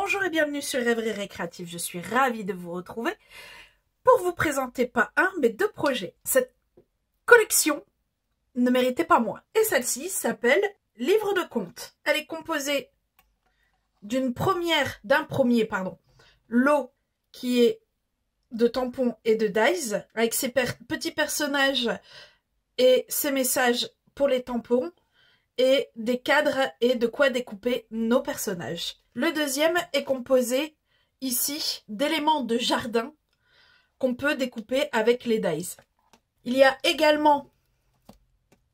Bonjour et bienvenue sur Rêverie Récréative, je suis ravie de vous retrouver pour vous présenter pas un mais deux projets. Cette collection ne méritait pas moins et celle-ci s'appelle Livre de contes. Elle est composée d'un premier lot qui est de tampons et de dies avec ses petits personnages et ses messages pour les tampons et des cadres et de quoi découper nos personnages. Le deuxième est composé ici d'éléments de jardin qu'on peut découper avec les dies. Il y a également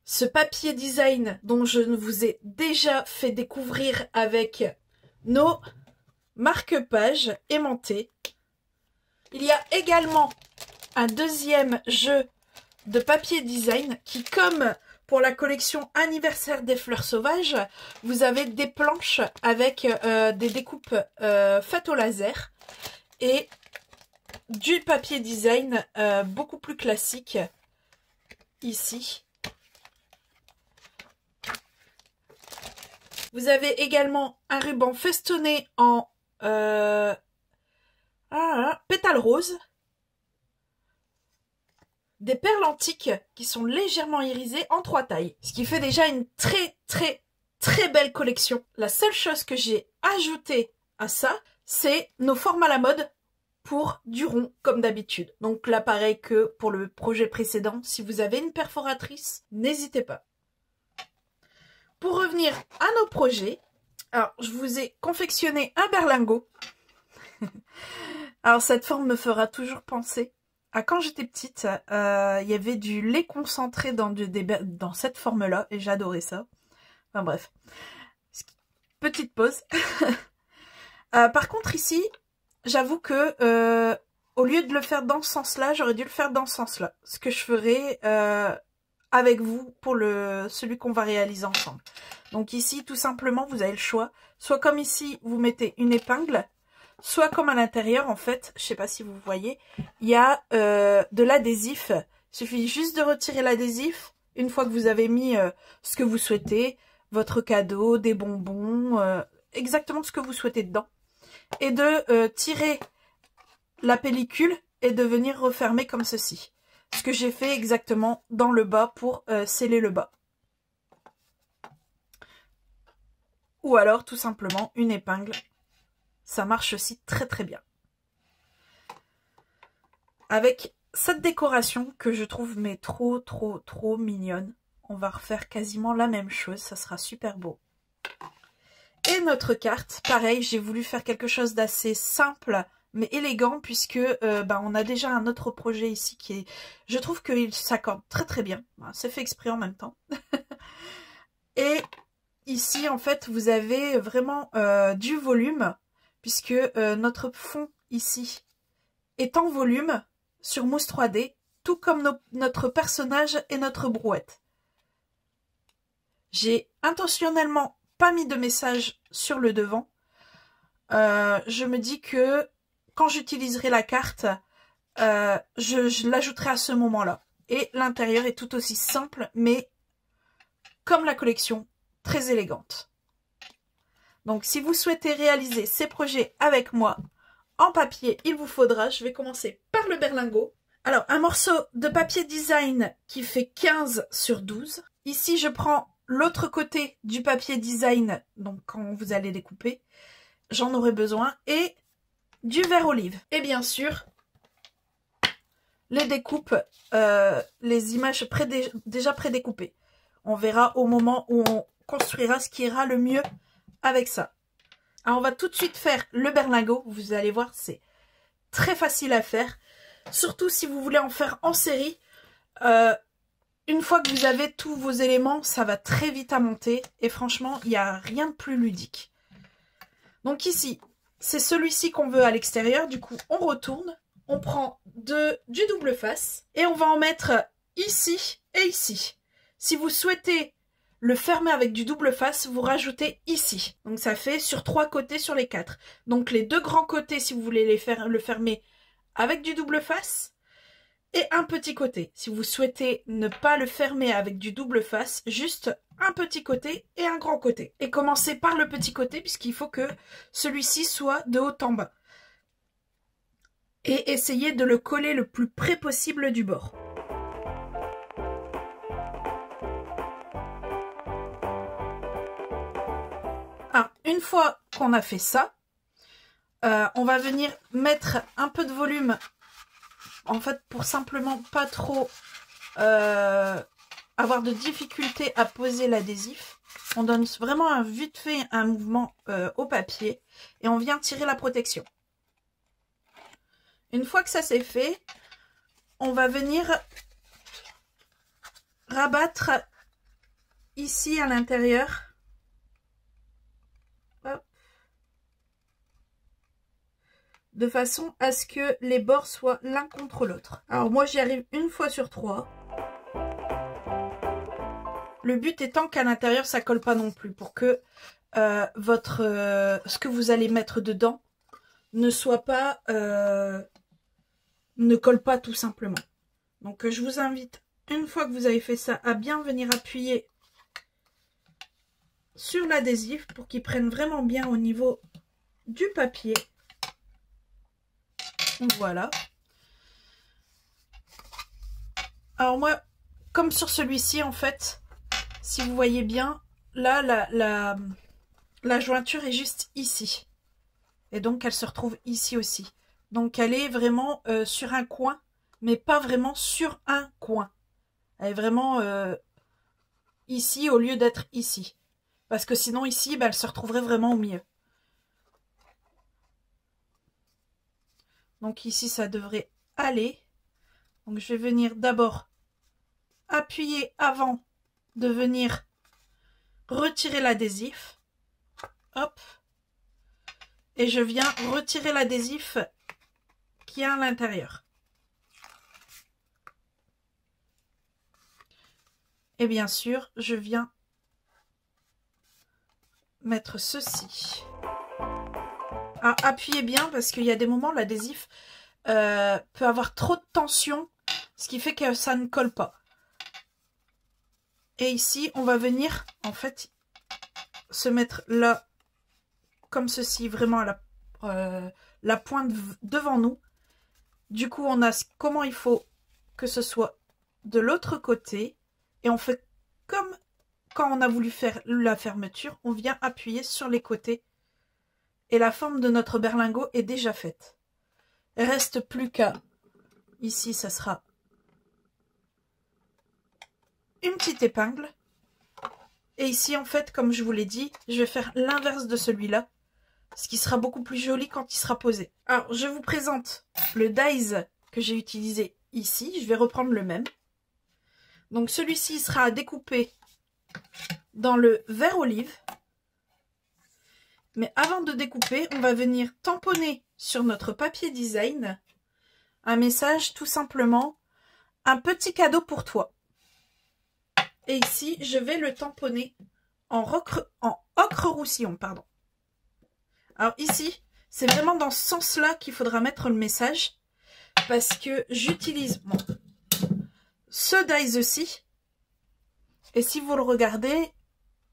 ce papier design dont je vous ai déjà fait découvrir avec nos marque-pages aimantés. Il y a également un deuxième jeu de papier design qui, comme pour la collection anniversaire des fleurs sauvages, vous avez des planches avec des découpes faites au laser et du papier design beaucoup plus classique ici. Vous avez également un ruban festonné en pétales roses. Des perles antiques qui sont légèrement irisées en 3 tailles. Ce qui fait déjà une très belle collection. La seule chose que j'ai ajoutée à ça, c'est nos formes à la mode pour du rond comme d'habitude. Donc là pareil que pour le projet précédent, si vous avez une perforatrice, n'hésitez pas. Pour revenir à nos projets, alors je vous ai confectionné un berlingot. Alors cette forme me fera toujours penser à quand j'étais petite, il y avait du lait concentré dans cette forme-là, et j'adorais ça. Enfin bref, petite pause. Par contre ici, j'avoue que au lieu de le faire dans ce sens-là, j'aurais dû le faire dans ce sens-là. Ce que je ferai avec vous pour celui qu'on va réaliser ensemble. Donc ici, tout simplement, vous avez le choix. Soit comme ici, vous mettez une épingle, soit comme à l'intérieur, en fait, je sais pas si vous voyez, il y a de l'adhésif. Il suffit juste de retirer l'adhésif une fois que vous avez mis ce que vous souhaitez, votre cadeau, des bonbons, exactement ce que vous souhaitez dedans. Et de tirer la pellicule et de venir refermer comme ceci. Ce que j'ai fait exactement dans le bas pour sceller le bas. Ou alors tout simplement une épingle. Ça marche aussi très bien. Avec cette décoration que je trouve mais trop mignonne. On va refaire quasiment la même chose, ça sera super beau. Et notre carte, pareil, j'ai voulu faire quelque chose d'assez simple mais élégant puisque on a déjà un autre projet ici qui est... Je trouve qu'il s'accorde très bien. C'est fait exprès en même temps. Et ici, en fait, vous avez vraiment du volume puisque notre fond ici est en volume sur mousse 3D, tout comme notre personnage et notre brouette. J'ai intentionnellement pas mis de message sur le devant. Je me dis que quand j'utiliserai la carte, je l'ajouterai à ce moment-là. Et l'intérieur est tout aussi simple, mais comme la collection, très élégante. Donc, si vous souhaitez réaliser ces projets avec moi, en papier, il vous faudra, je vais commencer par le berlingot. Alors, un morceau de papier design qui fait 15 sur 12. Ici, je prends l'autre côté du papier design, donc quand vous allez découper, j'en aurai besoin, et du verre olive. Et bien sûr, les découpes, les images déjà prédécoupées. On verra au moment où on construira ce qui ira le mieux avec ça. Alors on va tout de suite faire le berlingot. Vous allez voir, c'est très facile à faire. Surtout si vous voulez en faire en série. Une fois que vous avez tous vos éléments, ça va très vite à monter. Et franchement, il n'y a rien de plus ludique. Donc ici, c'est celui-ci qu'on veut à l'extérieur. Du coup, on retourne. On prend du double face. Et on va en mettre ici et ici. Si vous souhaitez le fermer avec du double face, vous rajoutez ici. Donc ça fait sur 3 côtés sur les 4. Donc les 2 grands côtés, si vous voulez le fermer avec du double face. et un petit côté. Si vous souhaitez ne pas le fermer avec du double face, juste un petit côté et un grand côté. Et commencez par le petit côté puisqu'il faut que celui-ci soit de haut en bas. Et essayez de le coller le plus près possible du bord. Alors, une fois qu'on a fait ça, on va venir mettre un peu de volume, en fait, pour simplement pas trop avoir de difficulté à poser l'adhésif. On donne vraiment un vite fait un mouvement au papier et on vient tirer la protection. Une fois que ça c'est fait, on va venir rabattre ici à l'intérieur. De façon à ce que les bords soient l'un contre l'autre. Alors moi j'y arrive une fois sur 3. Le but étant qu'à l'intérieur ça colle pas non plus pour que ce que vous allez mettre dedans ne soit pas ne colle pas tout simplement. Donc je vous invite, une fois que vous avez fait ça, à bien venir appuyer sur l'adhésif pour qu'il prenne vraiment bien au niveau du papier. Voilà. Alors moi, comme sur celui-ci en fait, si vous voyez bien, là la jointure est juste ici. Et donc elle se retrouve ici aussi. Donc elle est vraiment sur un coin, mais pas vraiment sur un coin. Elle est vraiment ici au lieu d'être ici. Parce que sinon ici, elle se retrouverait vraiment au milieu. Donc ici, ça devrait aller. Donc je vais venir d'abord appuyer avant de venir retirer l'adhésif. Hop. Et je viens retirer l'adhésif qui est à l'intérieur. Et bien sûr, je viens mettre ceci. Alors, appuyez bien parce qu'il y a des moments l'adhésif peut avoir trop de tension, ce qui fait que ça ne colle pas. Et ici, on va venir en fait se mettre là, comme ceci, vraiment à la pointe devant nous. Du coup, on a comment il faut que ce soit de l'autre côté. Et on fait comme quand on a voulu faire la fermeture, on vient appuyer sur les côtés. Et la forme de notre berlingot est déjà faite. Il ne reste plus qu'à, ici ça sera une petite épingle. Et ici en fait, comme je vous l'ai dit, je vais faire l'inverse de celui-là. Ce qui sera beaucoup plus joli quand il sera posé. Alors je vous présente le dies que j'ai utilisé ici. Je vais reprendre le même. Donc celui-ci sera découpé dans le vert olive. Mais avant de découper, on va venir tamponner sur notre papier design un message tout simplement, un petit cadeau pour toi. Et ici, je vais le tamponner en ocre roussillon, pardon. Alors ici, c'est vraiment dans ce sens-là qu'il faudra mettre le message parce que j'utilise ce dies-ci. Et si vous le regardez,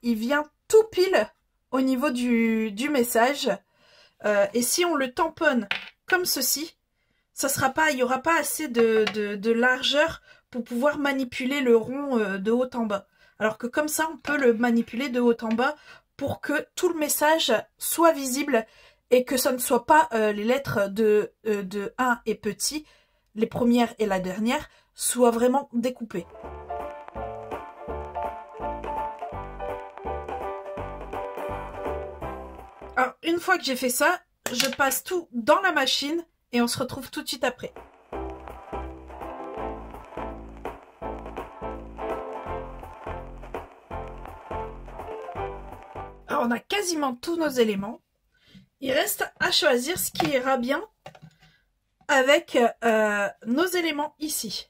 il vient tout pile au niveau du message. Et si on le tamponne comme ceci, ça sera pas, il n'y aura pas assez de largeur pour pouvoir manipuler le rond de haut en bas. Alors que comme ça, on peut le manipuler de haut en bas pour que tout le message soit visible et que ça ne soit pas les lettres de 1 et petit, les premières et la dernière, soient vraiment découpées. Alors, une fois que j'ai fait ça, je passe tout dans la machine et on se retrouve tout de suite après. Alors, on a quasiment tous nos éléments. Il reste à choisir ce qui ira bien avec nos éléments ici.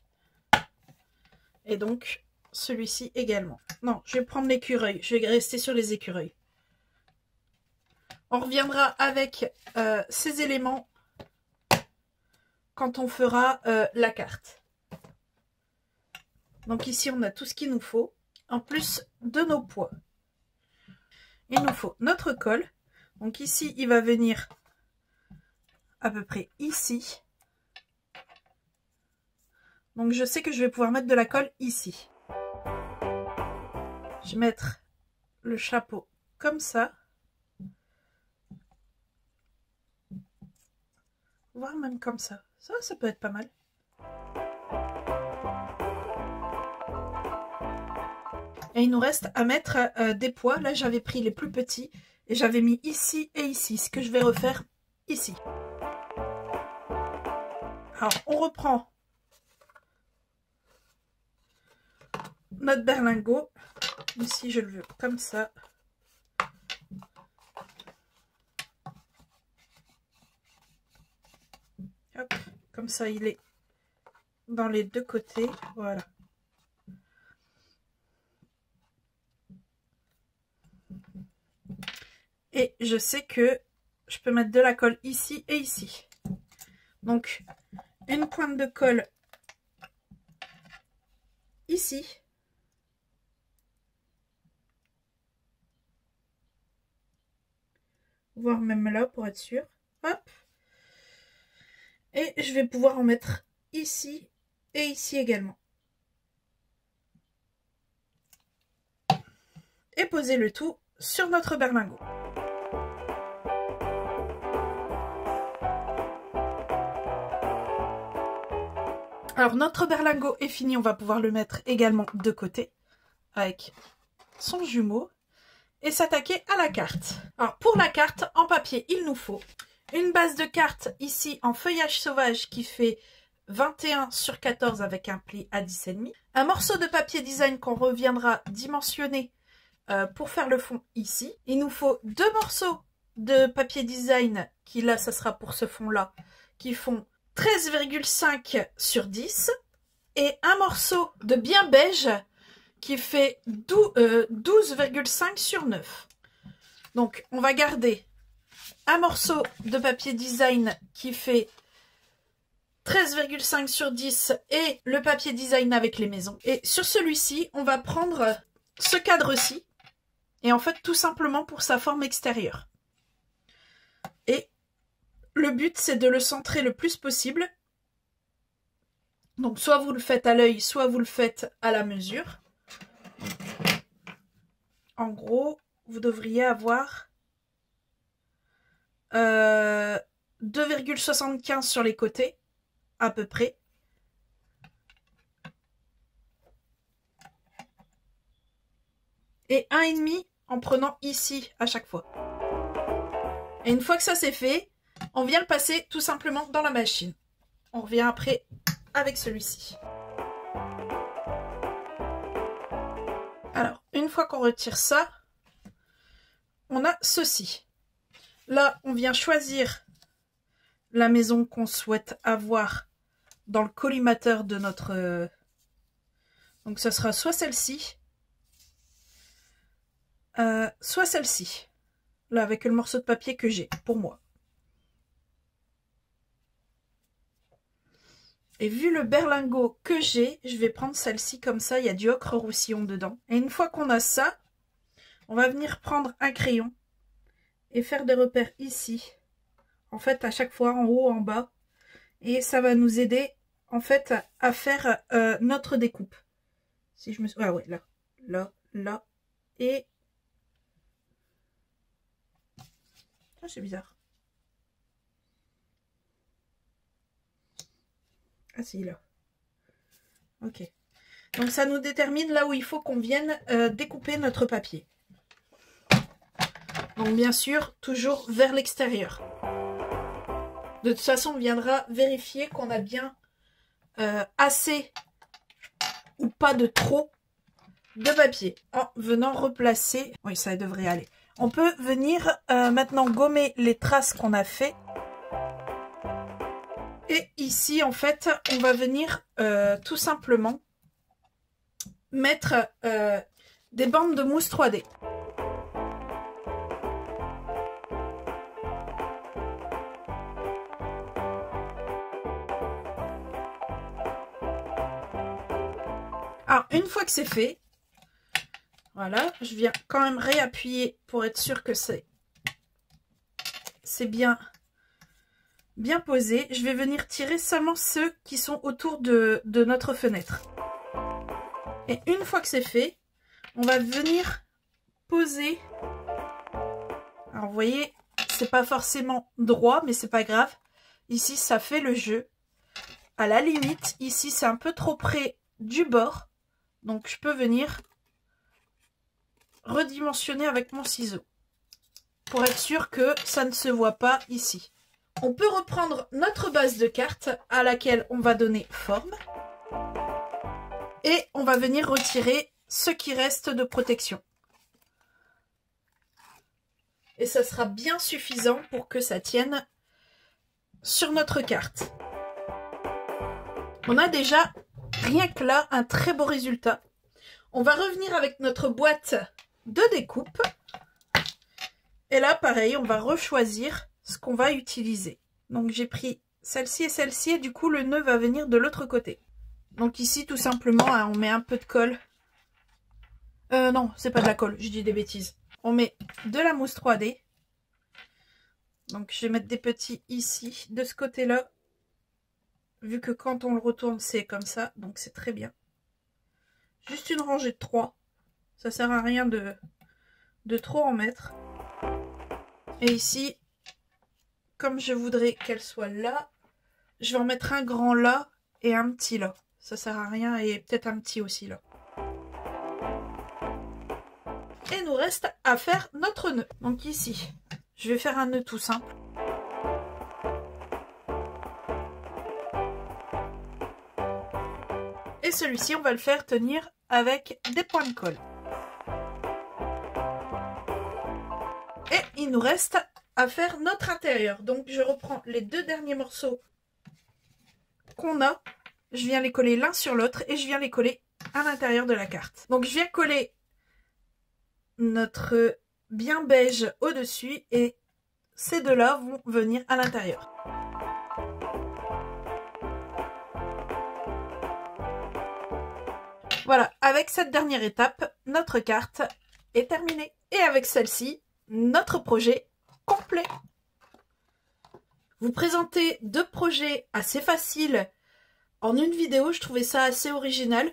Et donc, celui-ci également. Non, je vais prendre l'écureuil. Je vais rester sur les écureuils. On reviendra avec ces éléments quand on fera la carte. Donc ici, on a tout ce qu'il nous faut, en plus de nos poids. Il nous faut notre colle. Donc ici, il va venir à peu près ici. Donc je sais que je vais pouvoir mettre de la colle ici. Je vais mettre le chapeau comme ça. Voire même comme ça. Ça peut être pas mal. Et il nous reste à mettre des poids. Là, j'avais pris les plus petits et j'avais mis ici et ici. Ce que je vais refaire ici. Alors, on reprend notre berlingot. Ici, je le veux comme ça. Hop, comme ça, il est dans les deux côtés. Voilà. Et je sais que je peux mettre de la colle ici et ici. Donc, une pointe de colle ici. Voire même là pour être sûr. Hop. Et je vais pouvoir en mettre ici et ici également. Et poser le tout sur notre berlingot. Alors notre berlingot est fini, on va pouvoir le mettre également de côté avec son jumeau et s'attaquer à la carte. Alors pour la carte en papier, il nous faut une base de carte ici en feuillage sauvage qui fait 21 sur 14 avec un pli à 10,5. Un morceau de papier design qu'on reviendra dimensionner pour faire le fond ici. Il nous faut 2 morceaux de papier design qui là, ça sera pour ce fond là, qui font 13,5 sur 10 et un morceau de bien beige qui fait 12,5 sur 9. Donc on va garder un morceau de papier design qui fait 13,5 sur 10 et le papier design avec les maisons. Et sur celui-ci, on va prendre ce cadre-ci et en fait tout simplement pour sa forme extérieure. Et le but, c'est de le centrer le plus possible. Donc, soit vous le faites à l'œil, soit vous le faites à la mesure. En gros, vous devriez avoir 2,75 sur les côtés, à peu près. Et 1,5 en prenant ici à chaque fois. Et une fois que ça c'est fait, on vient le passer tout simplement dans la machine. On revient après avec celui-ci. Alors, une fois qu'on retire ça, on a ceci. Là, on vient choisir la maison qu'on souhaite avoir dans le collimateur de notre... Donc, ce sera soit celle-ci, soit celle-ci. Là, avec le morceau de papier que j'ai, pour moi. Et vu le berlingot que j'ai, je vais prendre celle-ci comme ça, il y a du ocre roussillon dedans. Et une fois qu'on a ça, on va venir prendre un crayon et faire des repères ici. En fait, à chaque fois, en haut, en bas. Et ça va nous aider, en fait, à faire notre découpe. Si je me... Ah ouais, là, là, là. Et... Ah, c'est bizarre. Ah si, là. Ok. Donc ça nous détermine là où il faut qu'on vienne découper notre papier. Donc bien sûr, toujours vers l'extérieur. De toute façon, on viendra vérifier qu'on a bien assez ou pas de trop de papier. En venant replacer... Oui, ça devrait aller. On peut venir maintenant gommer les traces qu'on a fait. Et ici, en fait, on va venir tout simplement mettre des bandes de mousse 3D. Alors, une fois que c'est fait, voilà, je viens quand même réappuyer pour être sûr que c'est bien posé. Je vais venir tirer seulement ceux qui sont autour de notre fenêtre. Et une fois que c'est fait, on va venir poser. Alors, vous voyez, c'est pas forcément droit, mais c'est pas grave. Ici, ça fait le jeu. À la limite, ici, c'est un peu trop près du bord. Donc, je peux venir redimensionner avec mon ciseau pour être sûr que ça ne se voit pas ici. On peut reprendre notre base de carte à laquelle on va donner forme et on va venir retirer ce qui reste de protection. Et ça sera bien suffisant pour que ça tienne sur notre carte. On a déjà, rien que là, un très beau résultat. On va revenir avec notre boîte de découpe. Et là, pareil, on va rechoisir ce qu'on va utiliser. Donc, j'ai pris celle-ci et du coup, le nœud va venir de l'autre côté. Donc ici, tout simplement, hein, on met un peu de colle. Non, c'est pas de la colle, je dis des bêtises. On met de la mousse 3D. Donc, je vais mettre des petits ici, de ce côté-là. Vu que quand on le retourne, c'est comme ça. Donc, c'est très bien. Juste une rangée de 3. Ça sert à rien de trop en mettre. Et ici, comme je voudrais qu'elle soit là, je vais en mettre un grand là et un petit là. Ça sert à rien et peut-être un petit aussi là. Et il nous reste à faire notre nœud. Donc ici, je vais faire un nœud tout simple. Et celui-ci, on va le faire tenir avec des points de colle. Et il nous reste à faire notre intérieur. Donc je reprends les deux derniers morceaux qu'on a. Je viens les coller l'un sur l'autre et je viens les coller à l'intérieur de la carte. Donc je viens coller notre bien beige au-dessus et ces deux-là vont venir à l'intérieur. Voilà, avec cette dernière étape, notre carte est terminée. Et avec celle-ci, notre projet complet. Vous présentez deux projets assez faciles en une vidéo, je trouvais ça assez original.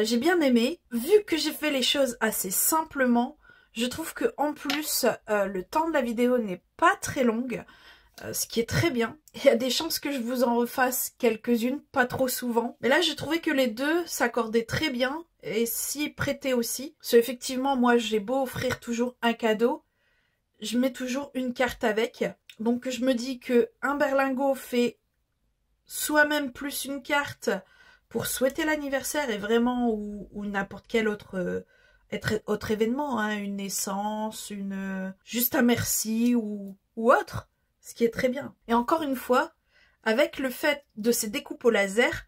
J'ai bien aimé. Vu que j'ai fait les choses assez simplement, je trouve que en plus, le temps de la vidéo n'est pas très longue. Ce qui est très bien. Il y a des chances que je vous en refasse quelques-unes, pas trop souvent. Mais là, j'ai trouvé que les deux s'accordaient très bien et s'y prêtaient aussi. Parce qu'effectivement, moi, j'ai beau offrir toujours un cadeau, je mets toujours une carte avec. Donc, je me dis que un berlingot fait soit même plus une carte pour souhaiter l'anniversaire et vraiment ou n'importe quel autre événement, hein, une naissance, juste un merci ou autre. Ce qui est très bien. Et encore une fois, avec le fait de ces découpes au laser,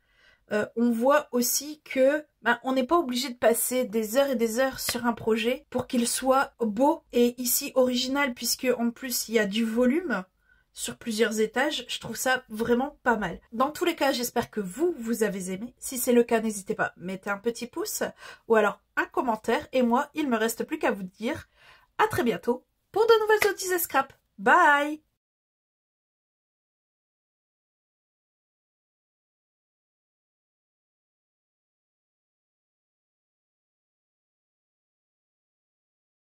on voit aussi que on n'est pas obligé de passer des heures et des heures sur un projet pour qu'il soit beau et ici original, puisque en plus il y a du volume sur plusieurs étages. Je trouve ça vraiment pas mal. Dans tous les cas, j'espère que vous avez aimé. Si c'est le cas, n'hésitez pas, mettez un petit pouce ou alors un commentaire. Et moi, il me reste plus qu'à vous dire à très bientôt pour de nouvelles outils et scrap. Bye!